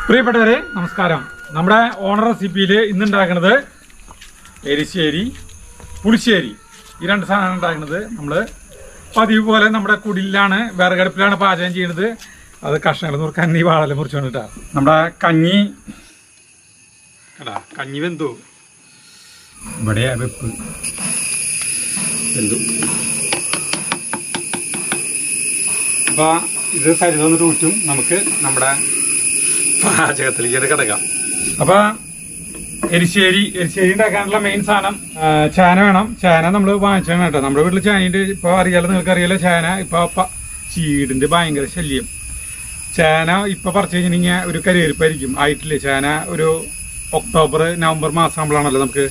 പ്രിയപ്പെട്ടവരെ നമസ്കാരം. നമ്മുടെ ഓണർ റെസിപ്പിയിൽ ഇന്ന് ഉണ്ടാക്കുന്നത് എരിശ്ശേരി, പുളിശ്ശേരി, ഈ രണ്ട് സാധനം ഉണ്ടാക്കുന്നത്. നമ്മൾ പതിവ് പോലെ നമ്മുടെ കുടിലാണ്, വിറകടുപ്പിലാണ് പാചകം ചെയ്യുന്നത്. അത് കഷ്ണങ്ങൾ നുറുക്കാൻ ഈ വാഴല മുറിച്ചു കൊണ്ടിട്ടാ. നമ്മുടെ കഞ്ഞി കഞ്ഞി വെന്തു, ഇവിടെ വെപ്പ് വെന്തു. അപ്പോൾ ഇത് സരി തന്നിട്ട് ഊറ്റും. നമുക്ക് നമ്മുടെ പാചകത്തിലേക്ക് കിടക്കാം. അപ്പോൾ എരിശ്ശേരി ഉണ്ടാക്കാനുള്ള മെയിൻ സാധനം ചേന വേണം. ചേന നമ്മൾ വാങ്ങിച്ചാണ് കേട്ടോ. നമ്മുടെ വീട്ടിൽ ചേനയുണ്ട്. ഇപ്പോൾ അറിയാലോ, നിങ്ങൾക്കറിയാലോ, ചേന ഇപ്പോൾ ചീടിൻ്റെ ഭയങ്കര ശല്യം. ചേന ഇപ്പോൾ പറിച്ചു കഴിഞ്ഞിട്ടുണ്ടെങ്കിൽ ഒരു കരിവേരിപ്പായിരിക്കും, ആയിട്ടില്ലേ. ചേന ഒരു ഒക്ടോബർ നവംബർ മാസം ആകുമ്പോഴാണല്ലോ നമുക്ക്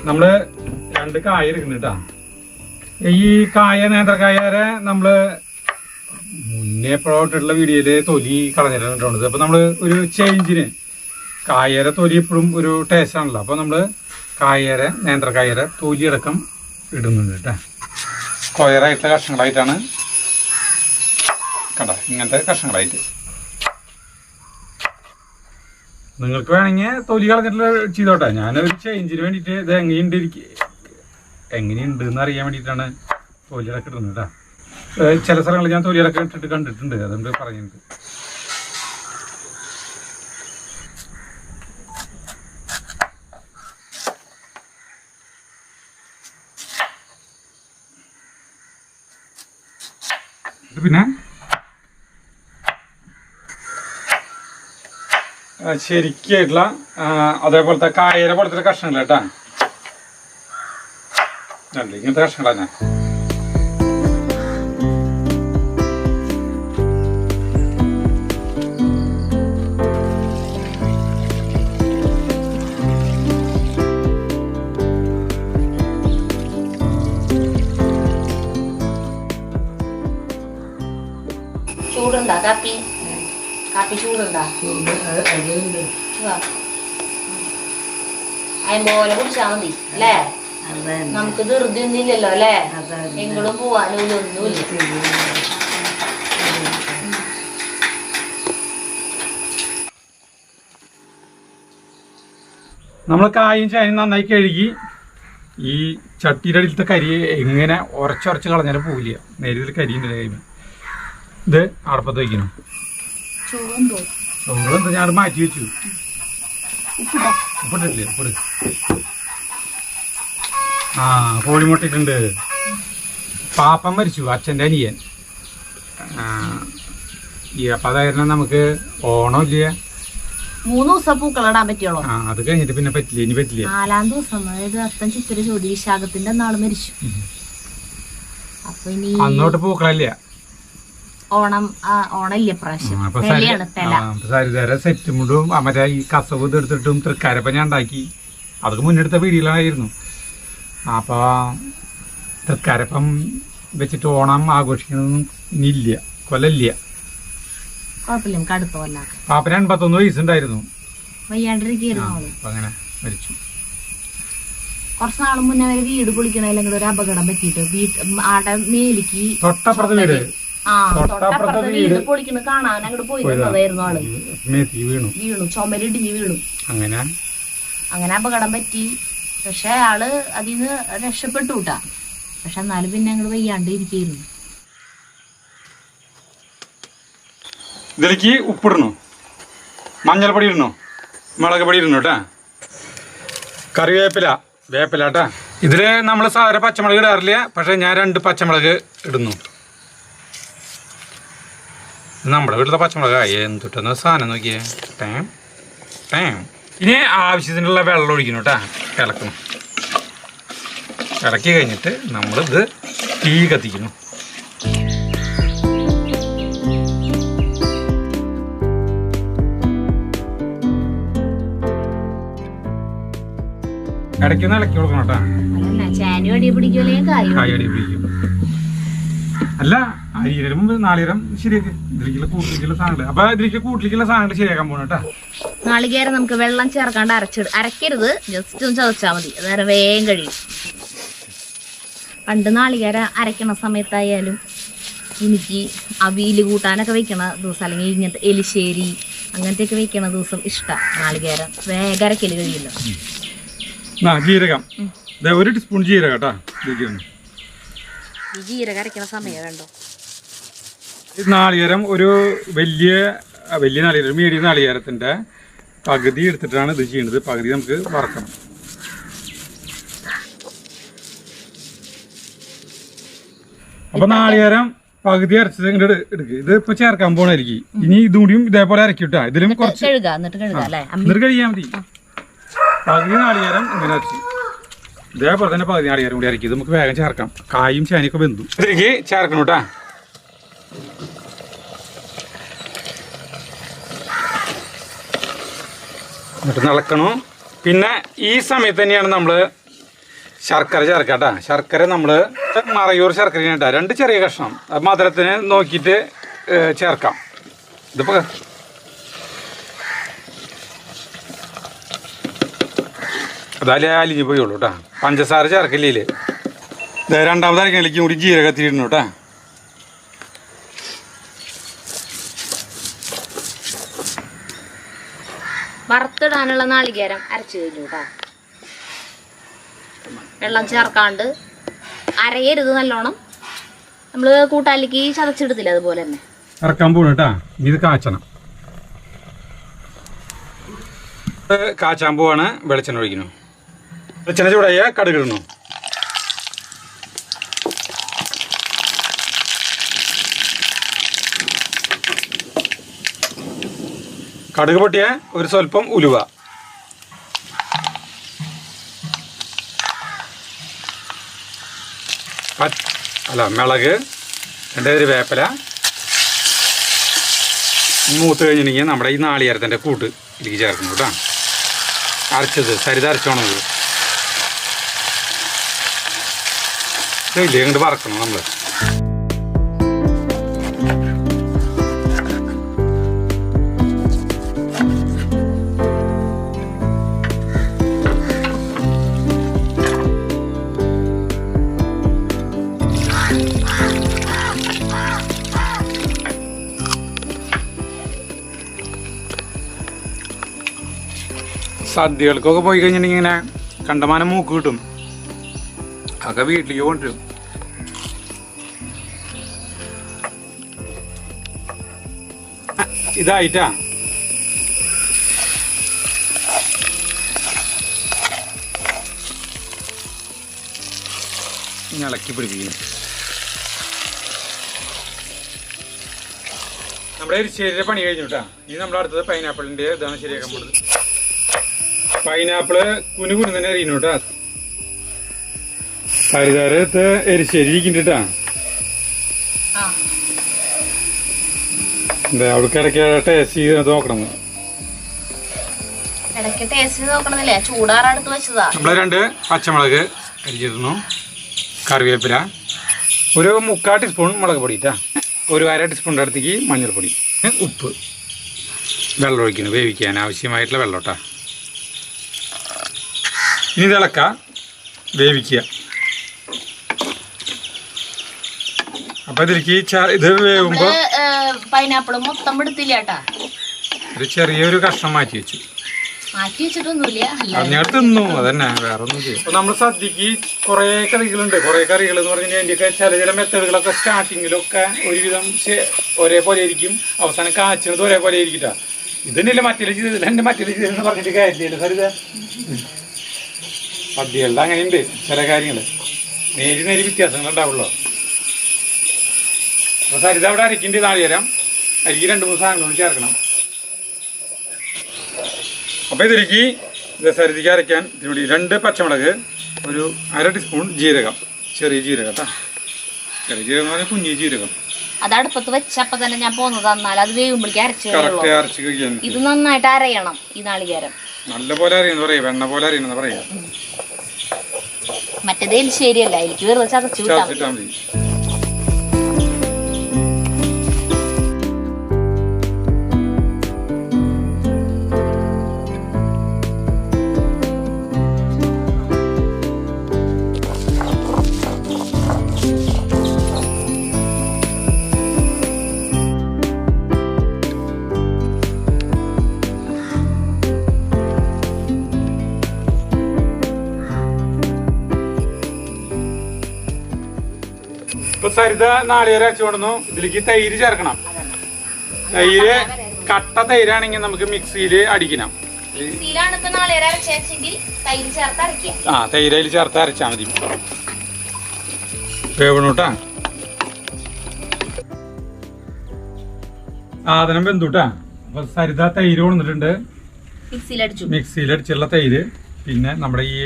നമ്മള് രണ്ട് കായ എടുക്കുന്നുട്ടാ. ഈ കായ നേന്ത്രക്കായരെ നമ്മള് മുന്നേ എപ്പോഴോട്ടുള്ള വീഡിയോയില് തൊലി കളഞ്ഞിട്ടുണ്ട്. അപ്പൊ നമ്മള് ഒരു ചേഞ്ചിന് കായര തൊലി എപ്പോഴും ഒരു ടേസ്റ്റ് ആണല്ലോ. അപ്പൊ നമ്മള് കായര നേന്ത്രക്കായര തൊലി അടക്കം ഇടുന്നുണ്ട് കേട്ടാ. സ്ക്വയറായിട്ടുള്ള കഷ്ണങ്ങളായിട്ടാണ് കണ്ട, ഇങ്ങനത്തെ കഷ്ണങ്ങളായിട്ട്. നിങ്ങൾക്ക് വേണമെങ്കിൽ തൊലി കളഞ്ഞിട്ടുള്ള ചെയ്തോട്ടെ. ഞാനൊരു ചേഞ്ചിന് വേണ്ടിയിട്ട് ഇത് എങ്ങനെയുണ്ട് എന്ന് അറിയാൻ വേണ്ടിയിട്ടാണ് തൊലിയിലൊക്കെ ഇടുന്നത് കേട്ടോ. ചില സ്ഥലങ്ങളിൽ ഞാൻ തൊലിയിലൊക്കെ ഇട്ടിട്ട് കണ്ടിട്ടുണ്ട്, അതുകൊണ്ട് പറയുന്നത്. പിന്നെ ശരിക്കായിട്ടുള്ള അതേപോലത്തെ കായര പോലത്തെ കഷ്ണങ്ങൾ കേട്ടാ. ഇങ്ങനത്തെ കഷ്ണങ്ങളാണ്. ചൂടുണ്ടാ കാപ്പി? കാപ്പി ചൂടുണ്ടാ? അതുപോലെ കുടിച്ചാ മതി അല്ലേ? നമുക്ക് ധൃതി ഒന്നുമില്ലല്ലോ അല്ലേ? എങ്കിലും പോവാനും ഒന്നുമില്ല. നമ്മൾ കായും ചേനയും നന്നായി കഴുകി ഈ ചട്ടിയുടെ അടിയിലത്തെ കരി എങ്ങനെ ഉരച്ചുരച്ച് കളഞ്ഞാലും പോവില്ല. നേരിൽ കരി ഉണ്ട് കഴിയുമ്പോൾ. ഇത് അടപ്പത്ത് വയ്ക്കണം. ചോറെന്താ ഞാൻ മാറ്റി വെച്ചു. ഉപ്പിട്ടില്ലേ? ഉപ്പിട്. കോഴിമുട്ട ഇട്ടുണ്ട്. പാപ്പൻ മരിച്ചു, അച്ഛൻ്റെ അനിയൻ. അപ്പം അതായിരുന്നു നമുക്ക് ഓണമില്ല. 3 ദിവസം പൂക്കളിടാൻ പറ്റുള്ളൂ. അത് കഴിഞ്ഞിട്ട് പിന്നെ പറ്റില്ല, ഇനി പറ്റില്ല. 4-ാം ദിവസം, അതായത് അത്തം ചിത്തിര ചോദ്യ വിശാഖത്തിന്റെ നാള് മരിച്ചു. അപ്പൊ ഇനി അന്നോട്ട് പൂക്കളല്ല. ഓണം ഇല്ല പ്രാവശ്യം. സരിതര സെറ്റ് മുണ്ടും മറ്റേ ഈ കസവ് എടുത്തിട്ടും തൃക്കാരപ്പം ഞാൻ ഉണ്ടാക്കി. അതൊക്കെ മുന്നെടുത്ത വീഡിയോയിലായിരുന്നു. അപ്പൊ തൃക്കാരപ്പം വെച്ചിട്ട് ഓണം ആഘോഷിക്കണമെന്നും ഇനിയില്ല, കൊല്ലല്ല. കുഴപ്പമില്ല, നമുക്ക് അടുത്ത കൊല്ലം. പാപ്പന് 81 വയസ്സുണ്ടായിരുന്നു. വയ്യാണ്ടിരിക്കുന്നു. അങ്ങനെ മരിച്ചു. കുറച്ച് നാൾ മുന്നേ വരെ വീട് പൊളിക്കണമെങ്കിൽ ഒരു അപകടം പറ്റിയിട്ട് ആടെ മേലിക്ക് തൊട്ടപ്പുറത്ത് വീട് വീട് പൊളിക്കണ കാണാൻ അങ്ങോട്ട് പോയിരുന്നതായിരുന്നു. ആള് വീണു, ചുമരിടിഞ്ഞ് വീണു. അങ്ങനെ അപകടം പറ്റി. പക്ഷെ ആള് അതിന്ന് രക്ഷപ്പെട്ടു കൂട്ടാ. പക്ഷെ എന്നാലും പിന്നെ ഞങ്ങള് വയ്യാണ്ട് ഇരിക്കുന്നു. ഇതിലേക്ക് ഉപ്പിടണു, മഞ്ഞൾപ്പൊടി ഇടണു, മുളക് പൊടി ഇടണു കേട്ടാ. കറിവേപ്പില, വേപ്പില കേട്ടാ. ഇതില് നമ്മള് സാധാരണ പച്ചമുളക് ഇടാറില്ല. പക്ഷെ ഞാൻ 2 പച്ചമുളക് ഇടുന്നു. നമ്മുടെ വീട്ടിലത്തെ പച്ചമുളക് എന്തുട്ടെന്ന സാധനം നോക്കിയേ. Term term. ഇനി ആവശ്യത്തിനുള്ള വെള്ളം ഒഴിക്കണം കേട്ടാ. ഇളക്കണം. ഇളക്കി കഴിഞ്ഞിട്ട് നമ്മളിത് തീ കത്തിക്കണം. ഇടയ്ക്കൊന്ന് ഇളക്കി കൊടുക്കണം കേട്ടാ. കായടി പിടിക്കും. അല്ല അരിയിലും നാളികേരം ശരിയാക്കി ഇതിലേക്കുള്ള കൂട്ടിലേക്കുള്ള സാധനങ്ങൾ. അപ്പൊ ഇതിലേക്ക് കൂട്ടിലേക്കുള്ള സാധനങ്ങൾ ശരിയാക്കാൻ പോകണം കേട്ടാ. നാളികേരം നമുക്ക് വെള്ളം ചേർക്കാണ്ട് അരക്കരുത്, ജസ്റ്റ് ഒന്ന് ചതച്ചാൽ മതി, അന്നേരം വേഗം കഴിയും. പണ്ട് നാളികേരം അരക്കണ സമയത്തായാലും എനിക്ക് അവിയൽ കൂട്ടാനൊക്കെ വെക്കണ ദിവസം അല്ലെങ്കിൽ ഇങ്ങനത്തെ എലിശ്ശേരി അങ്ങനത്തെയൊക്കെ വെക്കണ ദിവസം ഇഷ്ടമാണ്. നാളികേരം വേഗം അരക്കല് കഴിയില്ല. ജീരകം 1 ടീസ്പൂൺ ജീരകം കേട്ടാ. ഈ ജീരകം അരക്കണ സമയം വേണ്ടോ? നാളികേരം ഒരു വലിയ നാളികേരം, മീഡിയം നാളികേരത്തിന്റെ പകുതി എടുത്തിട്ടാണ് ഇത് ചെയ്യുന്നത്. പകുതി നമുക്ക് വറക്കണം. അപ്പൊ നാളികേരം പകുതി അരച്ചത് ഇങ്ങോട്ട് എടുക്കുക. ഇത് ഇപ്പൊ ചേർക്കാൻ പോണായിരിക്കും. ഇനി ഇതുകൂടിയും ഇതേപോലെ അരക്കിട്ടാ. ഇതിലും കുറച്ച് എന്നിട്ട് കഴിയാൻ മതി. പകുതി നാളികേരം ഇങ്ങനെ അരച്ചു, ഇതേപോലെ തന്നെ പകുതി നാളികേരം കൂടി അരക്കി. ഇത് നമുക്ക് വേഗം ചേർക്കാം. കായും ചാനിയൊക്കെ വെന്തു. ഇതിലേക്ക് ചേർക്കണം കേട്ടാ. എന്നിട്ട് നിളക്കണു. പിന്നെ ഈ സമയത്ത് തന്നെയാണ് നമ്മള് ശർക്കര ചേർക്കാട്ടാ. ശർക്കര നമ്മള് മറയൂർ ശർക്കര കേട്ടാ, 2 ചെറിയ കഷ്ണം. മധുരത്തിന് നോക്കിയിട്ട് ചേർക്കാം. ഇതിപ്പോ അതായാലും അലിഞ്ഞു പോയുള്ളൂ കേട്ടാ. പഞ്ചസാര ചേർക്കില്ലേ. രണ്ടാമത് അരക്കണിലേക്കും കൂടി ജീരകത്തിയിരുന്നു കേട്ടാ. വറുത്തിടാനുള്ള നാളികേരം അരച്ചു കഴിഞ്ഞു കേട്ടാ. വെള്ളം ചേർക്കാണ്ട് അരയരുത്, നല്ലോണം നമ്മള് കൂട്ടാലിക്ക് ചതച്ചെടുത്തില്ല അതുപോലെ തന്നെ ഇറക്കാൻ പോണു കേട്ടാ. ഇത് കാച്ചണം. കാച്ചാൻ പോവാണ്. വെളിച്ചെണ്ണ ഒഴിക്കുന്നു. വെളിച്ചെണ്ണ ചൂടായ കടുക് ഇടണു. കടുക് പൊട്ടിയ ഒരു സ്വല്പം ഉലുവ, മിളക്, 2 വേപ്പില. മൂത്ത് കഴിഞ്ഞിട്ടുണ്ടെങ്കിൽ നമ്മുടെ ഈ നാളികേരത്തിൻ്റെ കൂട്ട് ഇതിലേക്ക് ചേർക്കുന്നു കേട്ടോ. അരച്ചത് സരിത അരച്ചോണത് ഇല്ലേ ഇങ്ങോട്ട് വറക്കണം നമ്മൾ. സദ്യകൾക്കൊക്കെ പോയി കഴിഞ്ഞിട്ടുണ്ടെങ്കിൽ ഇങ്ങനെ കണ്ടമാനം മൂക്ക് കിട്ടും. അതൊക്കെ വീട്ടിലേക്ക് കൊണ്ടുവരും. ഇതായിട്ടാ ഇളക്കി പിടിപ്പിക്കുന്നു. നമ്മുടെ എരിശ്ശേരിയുടെ പണി കഴിഞ്ഞു കേട്ടാ. ഇനി നമ്മുടെ അടുത്തത് പൈനാപ്പിളിന്റെ ഇതാണ് ശരിയാക്കാൻ പോകുന്നത്. പൈനാപ്പിള് കുനുകുനു തന്നെ അറിയുന്നു കേട്ടാ. ഹരിതാരത്ത് എരിശ്ശേരി ഇരിക്കുന്നുണ്ടാ. എന്താ അവൾക്ക് ഇടയ്ക്ക് ടേസ്റ്റ് ചെയ്ത് നോക്കണം. നമ്മള് 2 പച്ചമുളക് അരിഞ്ഞിരുന്നു, കറിവേപ്പില, ഒരു 3/4 ടീസ്പൂൺ മുളക് പൊടി ഇട്ടാ, ഒരു 1/2 ടീസ്പൂണിൻ്റെ അടുത്തേക്ക് മഞ്ഞൾപ്പൊടി, ഉപ്പ്, വെള്ളം ഒഴിക്കുന്നു. വേവിക്കാൻ ആവശ്യമായിട്ടുള്ള വെള്ളം കേട്ടാ. ഇനി തിളക്ക വേവിക്കുക. അപ്പൊ ഇതിലേക്ക് ഇത് വേവുമ്പോ പൈനാപ്പിൾ മൊത്തം എടുത്തില്ല കേട്ടാ. ഒരു ചെറിയൊരു കഷ്ണം മാറ്റി വെച്ചു. ഞാൻ തിന്നു. അതന്നെ, വേറെ ഒന്നും ചെയ്യും. അപ്പൊ നമ്മൾ സദ്യക്ക് കുറെ കറികളുണ്ട്. കുറെ കറികൾ എന്ന് പറഞ്ഞാൽ അതിൻ്റെയൊക്കെ ചില മെത്തേഡുകളൊക്കെ സ്റ്റാർട്ടിങ്ങിലൊക്കെ ഒരുവിധം ഒരേപോലെ ആയിരിക്കും, അവസാനം കാച്ചുന്നത് ഒരേപോലെ ആയിരിക്കട്ടാ. ഇതന്നെയല്ലേ മറ്റേ ചെയ്തില്ല, എന്റെ മറ്റേ ചെയ്തെന്ന് പറഞ്ഞിട്ട് കാര്യമില്ലല്ലോ സരിത. സദ്യകളുടെ അങ്ങനെയുണ്ട് ചില കാര്യങ്ങൾ, നേരി വ്യത്യാസങ്ങൾ ഉണ്ടാവുള്ളൂ. അപ്പൊ സരിത അവിടെ അരിക്കേണ്ട നാളികേരം, അരിക്ക് 2-3 സാധനങ്ങൾ ചേർക്കണം. അപ്പൊ ഇതിലേക്ക് സരിതയ്ക്ക് അരയ്ക്കാൻ ഇതിലൂടെ 2 പച്ചമുളക്, ഒരു 1/2 ടീസ്പൂൺ ജീരകം, ചെറിയ ജീരകം കേട്ടോ. ചെറിയ ജീരകം എന്ന് പറഞ്ഞാൽ കുഞ്ഞി ജീരകം. അത് അടുപ്പത്ത് വെച്ചപ്പോ തന്നെ ഞാൻ പോന്നത് തന്നാൽ അത് വേകുമ്പോഴേക്ക് അരച്ച് കഴിക്കാൻ. ഇത് നന്നായിട്ട് അരയണം. ഈ നാളികേരം നല്ല പോലെ അറിയുന്ന പറയാ, വെണ്ണ പോലെ അറിയണമെന്ന് പറയാ. മറ്റേത് എലിശ്ശേരിയല്ല, എനിക്ക് വെറുതെ ചതച്ചു വിട്ടാൽ മതി. ഇപ്പൊ സരിത നാളികേരം അരച്ചുകൊണ്ടു. ഇതിലേക്ക് തൈര് ചേർക്കണം. തൈര് കട്ട തൈരാണെങ്കിൽ നമുക്ക് മിക്സിയിൽ അടിക്കണം. ആ തൈരയിൽ ചേർത്ത് അരച്ചാ മതി. വേവണൂട്ടാ. സാധനം വെന്തൂട്ടാ. അപ്പൊ സരിത തൈര് കൊണ്ടിട്ടുണ്ട്. മിക്സിയിൽ അടിച്ചുള്ള തൈര്. പിന്നെ നമ്മുടെ ഈ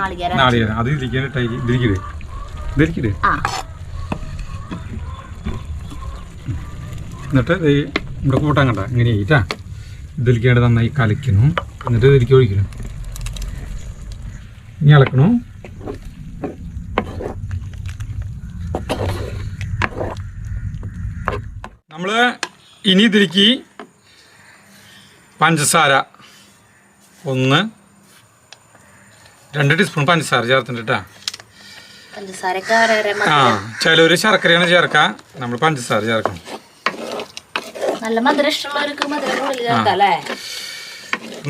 നാളികേരം അത് ഇതിരിക്കരുത്. തൈര് ഇതിരിക്കരുത്. എന്നിട്ട് നമ്മുടെ കൂട്ടാൻ കണ്ട ഇങ്ങനെ ആയിട്ടാ. ഇതിലേക്കാണ്ട് നന്നായി കലക്കുന്നു. എന്നിട്ട് ഇതിലേക്ക് ഒഴിക്കണം. ഇനി ഇളക്കണു. നമ്മള് ഇനി ഇതിലേക്ക് പഞ്ചസാര 2 ടീസ്പൂൺ പഞ്ചസാര ചേർത്തിട്ടാ. ആ ചിലവര് ശർക്കരയാണ് ചേർക്ക. നമ്മൾ പഞ്ചസാര ചേർക്കണം.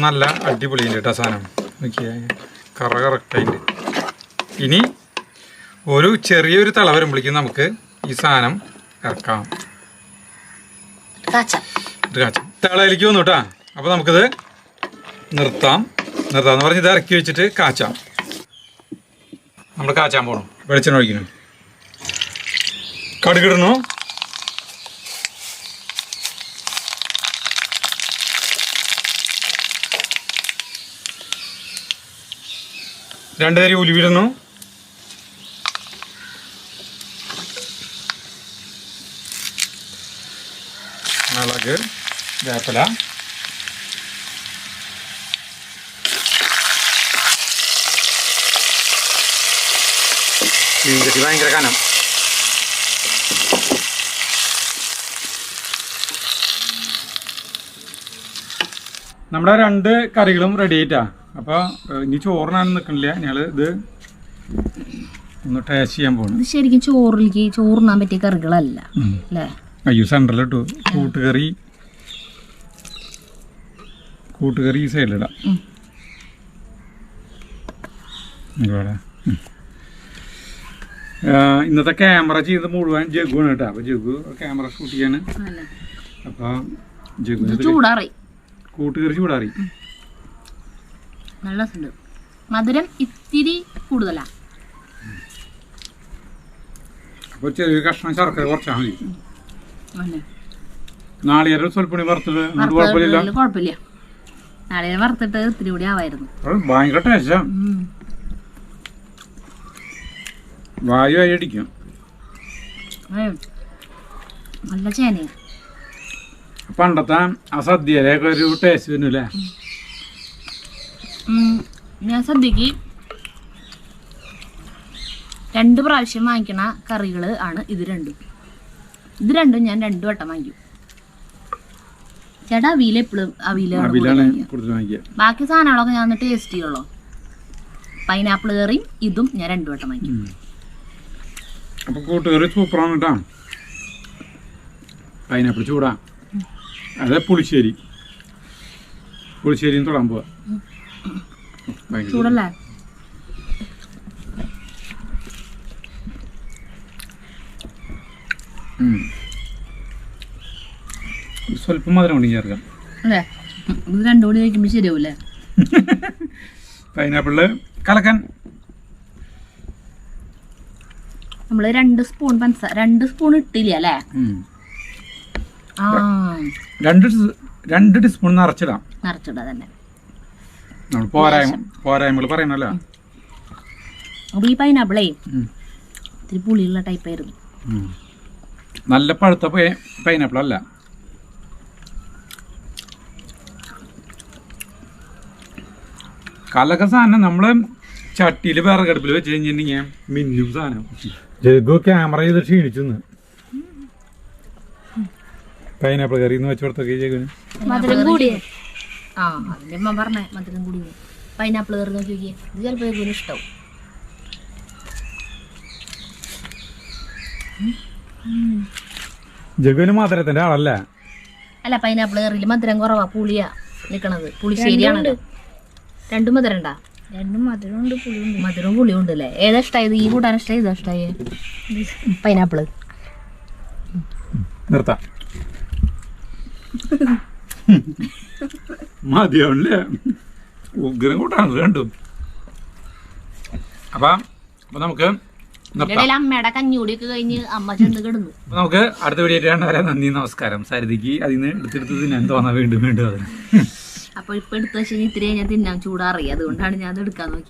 നല്ല അടിപൊളിയുണ്ട് കേട്ടോ സാധനം. നോക്കിയാ കറക്റ്റായിട്ട്. ഇനി ഒരു ചെറിയൊരു തള വരുമ്പോഴേക്കും നമുക്ക് ഈ സാധനം ഇറക്കാം. തളയിലേക്ക് വന്നു കേട്ടാ. അപ്പൊ നമുക്കിത് നിർത്താന്ന് പറഞ്ഞ് ഇത് ഇറക്കി വെച്ചിട്ട് കാച്ചാം. നമ്മൾ കാച്ചാൻ പോകണം. വെളിച്ചെണ്ണ ഒഴിക്കണം. കടുകിടണു. രണ്ട് തരി ഉലുവിടുന്നു. മുളക്, വേപ്പില, മീൻകറി ഭയങ്കര കനം. നമ്മുടെ 2 കറികളും റെഡി ആയിട്ടാ. അപ്പോൾ ഇനി ചോറിനാണ് നിൽക്കണില്ല. ഞങ്ങൾ ഇത് ഒന്ന് ടേസ്റ്റ് ചെയ്യാൻ പോകുന്നു. ഇത് ശരിക്കും ചോറിനാൻ പറ്റിയ കറികളല്ല അല്ലേ? അയ്യോ സെൻട്രലിട്ടു. കൂട്ടുകറി ഈ സൈഡിലിടാം. ഇന്നത്തെ ക്യാമറ ചെയ്ത് മുഴുവൻ ജഗുവാണ് കേട്ടോ. അപ്പോൾ ജഗു ക്യാമറ ഷൂട്ട് ചെയ്യാണ്. അപ്പോൾ ജഗു കൂട്ടുകറി ചൂടാറി. നല്ല മധുരം ഇത്തിരി കൂടുതലാ. അപ്പോൾ ചെറിയ കഷ്ണം ശർക്കര കുറച്ചാൽ മതി. നാളികേരം സ്വൽപ്പണി വറുത്തിട്ട് കുഴപ്പമില്ല. നാളികേരം വറുത്തിട്ട് ഇത്തിരി കൂടി ആവായിരുന്നു. ഭയങ്കര ടേസ്റ്റാ. വായു അടിക്കും. നല്ല ചേന. പണ്ടത്തെ ആ സദ്യയിലൊക്കെ ഒരു ടേസ്റ്റ് വരുന്നില്ലേ? ഞാൻ സദ്യക്ക് 2 പ്രാവശ്യം വാങ്ങിക്കണ കറികള് ആണ് ഇത് രണ്ടും ഞാൻ 2 വട്ടം വാങ്ങിക്കും. ചേട്ടാ അവിയല് എപ്പോഴും അവിയലാണ്. ബാക്കി സാധനങ്ങളൊക്കെ ഞാൻ ടേസ്റ്റ് ചെയ്യുള്ളൂ. പൈനാപ്പിൾ കറിയും ഇതും ഞാൻ 2 വട്ടം വാങ്ങിക്കും. അപ്പൊ കൂട്ടുകറി സൂപ്പറാണ് കേട്ടോ. പൈനാപ്പിൾ ചൂടാ. അതെ പുളിശ്ശേരിയും തൊടാൻ പോവാ. ചൂടല്ലേ? സ്വല്പം മധുരം കൊണ്ട് ചേർക്കാം. അല്ലേ? ഇത് 2 കൂടി കഴിക്കുമ്പോൾ ശരിയാവൂല്ലേ? പൈനാപ്പിളില് കലക്കാൻ നമ്മള് 2 സ്പൂൺ പഞ്ചസാര 2 സ്പൂൺ ഇട്ടില്ല അല്ലേ? 2 ടീസ്പൂൺ നിറച്ചിടാം തന്നെ. നമ്മൾ പോരായ്മകൾ പറയണല്ലോ. അപ്പൊ ഈ പൈനാപ്പിളേ ഇത്തിരി പുളിയുള്ള ടൈപ്പായിരുന്നു. നല്ല പഴുത്ത പൈനാപ്പിൾ അല്ല. കലക സാധനം നമ്മള് ചട്ടിയിൽ വിറകടുപ്പിൽ വെച്ച് കഴിഞ്ഞിട്ടുണ്ടെങ്കിൽ മിന്നും സാധനം. ജഗു ക്യാമറ ചെയ്ത് ക്ഷീണിച്ചു. പൈനാപ്പിൾ കറി വെച്ച് കൊടുത്തൊക്കെ ജഗുവിന് മധുരം കൂടി. അതിന്റെ അമ്മ പറഞ്ഞേ മധുരം കൂടി. പൈനാപ്പിൾ കറി നോക്കി നോക്കിയേ. ഇത് ചിലപ്പോ ജഗുവിന് ഇഷ്ടാവും. ജഗുവിന് മധുരത്തിന്റെ ആളല്ല. അല്ല പൈനാപ്പിൾ കറിയിൽ മധുരം കുറവാ. പുളിയാ നിക്കണത്. പുളിശ്ശേരിയാണ്. 2 മധുരം ഉണ്ടാ. രണ്ടും മധുരമുണ്ട് പുളിയുണ്ട്. മധുരവും പുളിയുണ്ട് അല്ലേ? ഏതാ ഇഷ്ടമായത്? ഈ കൂട്ടാൻ ഇഷ്ടമായി? ഇതാ ഇഷ്ടമായി? പൈനാപ്പിള് നിർത്താം. മതിയാവല്ലേ? ഉഗ്രം കൂട്ടാണ് രണ്ടും. അപ്പൊ നമുക്ക് അമ്മയുടെ കഞ്ഞൂടിയൊക്കെ കഴിഞ്ഞ് അമ്മ ചെന്ന് കിടന്നു. നമുക്ക് അടുത്ത വീഡിയോ വരെ നന്ദി, നമസ്കാരം. സരിതയ്ക്ക് അതിന് എടുത്തെടുത്ത് തിന്നാൻ തോന്നാൻ വീണ്ടും വീണ്ടും അതിന്. അപ്പൊ ഇപ്പൊ എടുത്ത ശരി ഇത്തിരി കഴിഞ്ഞാൽ തിന്നാൻ ചൂടാറിയ, അതുകൊണ്ടാണ് ഞാൻ അത് എടുക്കാൻ നോക്കി.